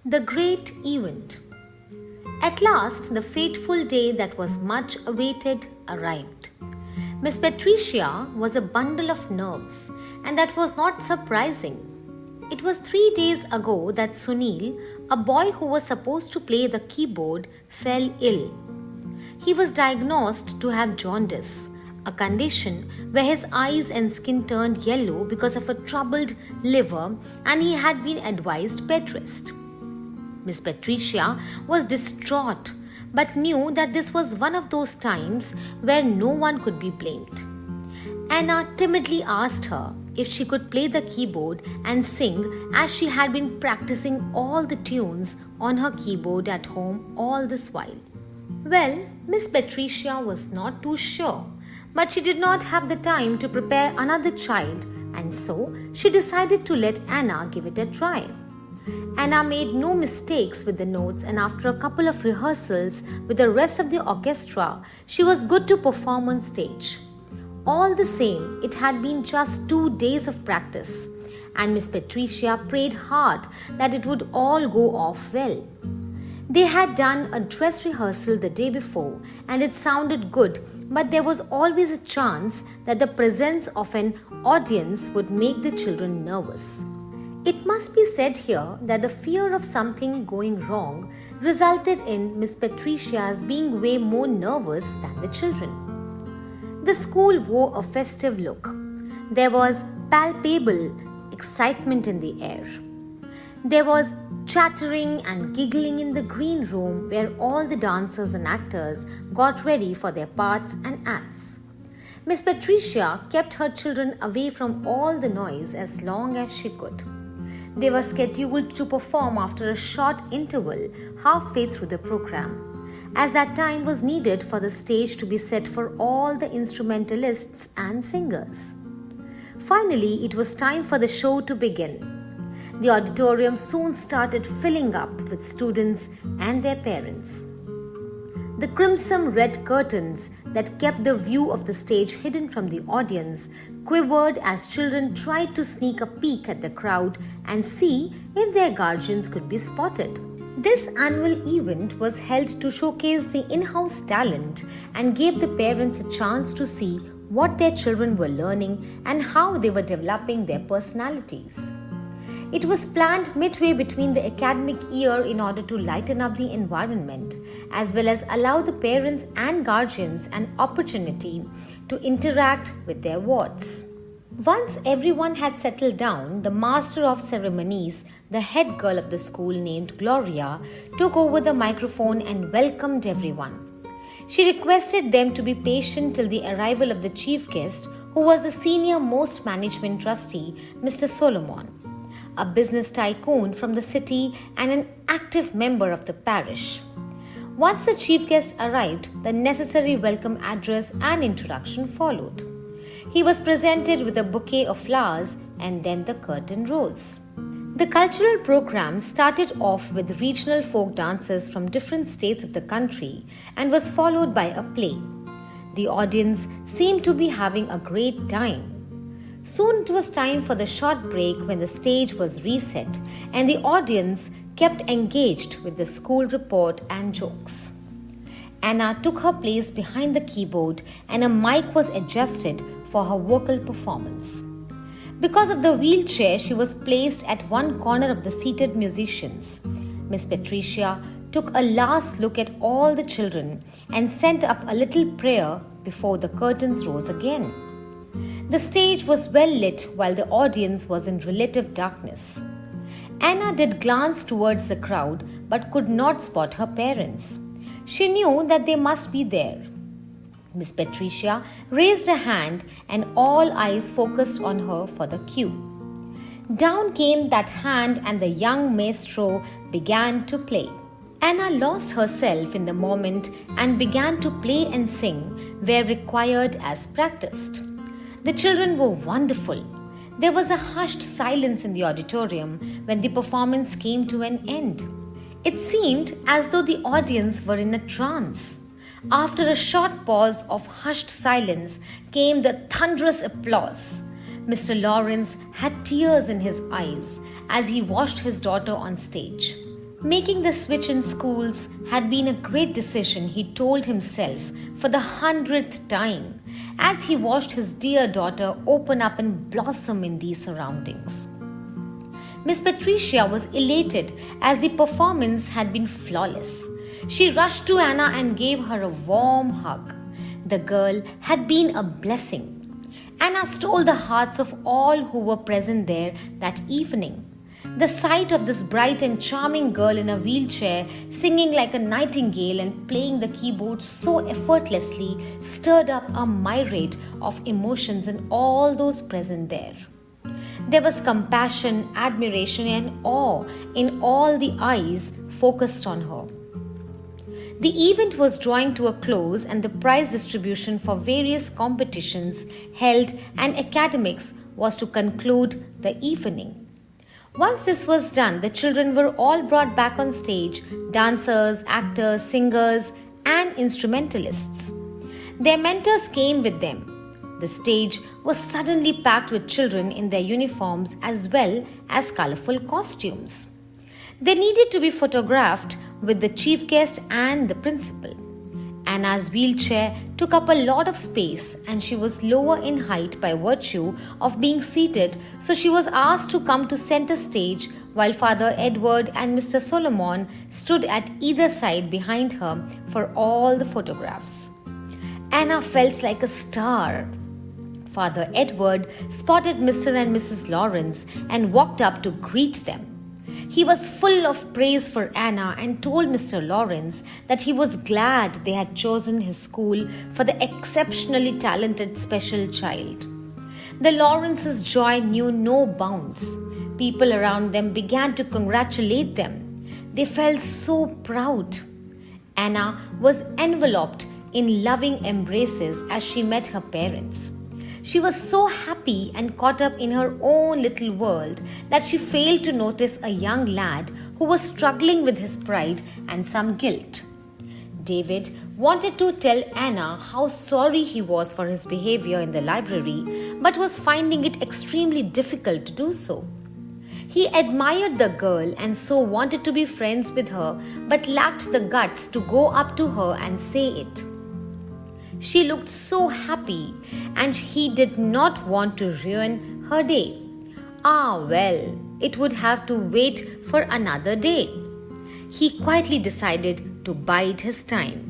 The great event. At last, the fateful day that was much awaited arrived. Miss Patricia was a bundle of nerves, and that was not surprising. It was 3 days ago that Sunil, a boy who was supposed to play the keyboard, fell ill. He was diagnosed to have jaundice, a condition where his eyes and skin turned yellow because of a troubled liver, and he had been advised bed rest. Miss Patricia was distraught, but knew that this was one of those times where no one could be blamed. Anna timidly asked her if she could play the keyboard and sing, as she had been practicing all the tunes on her keyboard at home all this while. Well, Miss Patricia was not too sure, but she did not have the time to prepare another child, and so she decided to let Anna give it a try. Anna made no mistakes with the notes, and after a couple of rehearsals with the rest of the orchestra, she was good to perform on stage. All the same, it had been just 2 days of practice, and Miss Patricia prayed hard that it would all go off well. They had done a dress rehearsal the day before, and it sounded good, but there was always a chance that the presence of an audience would make the children nervous. It must be said here that the fear of something going wrong resulted in Miss Patricia's being way more nervous than the children. The school wore a festive look. There was palpable excitement in the air. There was chattering and giggling in the green room where all the dancers and actors got ready for their parts and acts. Miss Patricia kept her children away from all the noise as long as she could. They were scheduled to perform after a short interval halfway through the program, as that time was needed for the stage to be set for all the instrumentalists and singers. Finally, it was time for the show to begin. The auditorium soon started filling up with students and their parents. The crimson red curtains that kept the view of the stage hidden from the audience quivered as children tried to sneak a peek at the crowd and see if their guardians could be spotted. This annual event was held to showcase the in-house talent and gave the parents a chance to see what their children were learning and how they were developing their personalities. It was planned midway between the academic year in order to lighten up the environment, as well as allow the parents and guardians an opportunity to interact with their wards. Once everyone had settled down, the master of ceremonies, the head girl of the school named Gloria, took over the microphone and welcomed everyone. She requested them to be patient till the arrival of the chief guest, who was the senior most management trustee, Mr. Solomon, a business tycoon from the city and an active member of the parish. Once the chief guest arrived, the necessary welcome address and introduction followed. He was presented with a bouquet of flowers, and then the curtain rose. The cultural program started off with regional folk dances from different states of the country and was followed by a play. The audience seemed to be having a great time. Soon it was time for the short break when the stage was reset and the audience kept engaged with the school report and jokes. Anna took her place behind the keyboard and a mic was adjusted for her vocal performance. Because of the wheelchair, she was placed at one corner of the seated musicians. Miss Patricia took a last look at all the children and sent up a little prayer before the curtains rose again. The stage was well lit while the audience was in relative darkness. Anna did glance towards the crowd but could not spot her parents. She knew that they must be there. Miss Patricia raised a hand and all eyes focused on her for the cue. Down came that hand and the young maestro began to play. Anna lost herself in the moment and began to play and sing where required as practiced. The children were wonderful. There was a hushed silence in the auditorium when the performance came to an end. It seemed as though the audience were in a trance. After a short pause of hushed silence came the thunderous applause. Mr. Lawrence had tears in his eyes as he watched his daughter on stage. Making the switch in schools had been a great decision, he told himself for the 100th time as he watched his dear daughter open up and blossom in these surroundings. Miss Patricia was elated as the performance had been flawless. She rushed to Anna and gave her a warm hug. The girl had been a blessing. Anna stole the hearts of all who were present there that evening. The sight of this bright and charming girl in a wheelchair, singing like a nightingale and playing the keyboard so effortlessly, stirred up a myriad of emotions in all those present there. There was compassion, admiration, and awe in all the eyes focused on her. The event was drawing to a close, and the prize distribution for various competitions held and academics was to conclude the evening. Once this was done, the children were all brought back on stage, dancers, actors, singers, and instrumentalists. Their mentors came with them. The stage was suddenly packed with children in their uniforms as well as colorful costumes. They needed to be photographed with the chief guest and the principal. Anna's wheelchair took up a lot of space and she was lower in height by virtue of being seated, so she was asked to come to center stage while Father Edward and Mr. Solomon stood at either side behind her for all the photographs. Anna felt like a star. Father Edward spotted Mr. and Mrs. Lawrence and walked up to greet them. He was full of praise for Anna and told Mr. Lawrence that he was glad they had chosen his school for the exceptionally talented special child. The Lawrences' joy knew no bounds. People around them began to congratulate them. They felt so proud. Anna was enveloped in loving embraces as she met her parents. She was so happy and caught up in her own little world that she failed to notice a young lad who was struggling with his pride and some guilt. David wanted to tell Anna how sorry he was for his behavior in the library, but was finding it extremely difficult to do so. He admired the girl and so wanted to be friends with her, but lacked the guts to go up to her and say it. She looked so happy, and he did not want to ruin her day. Well, it would have to wait for another day. He quietly decided to bide his time.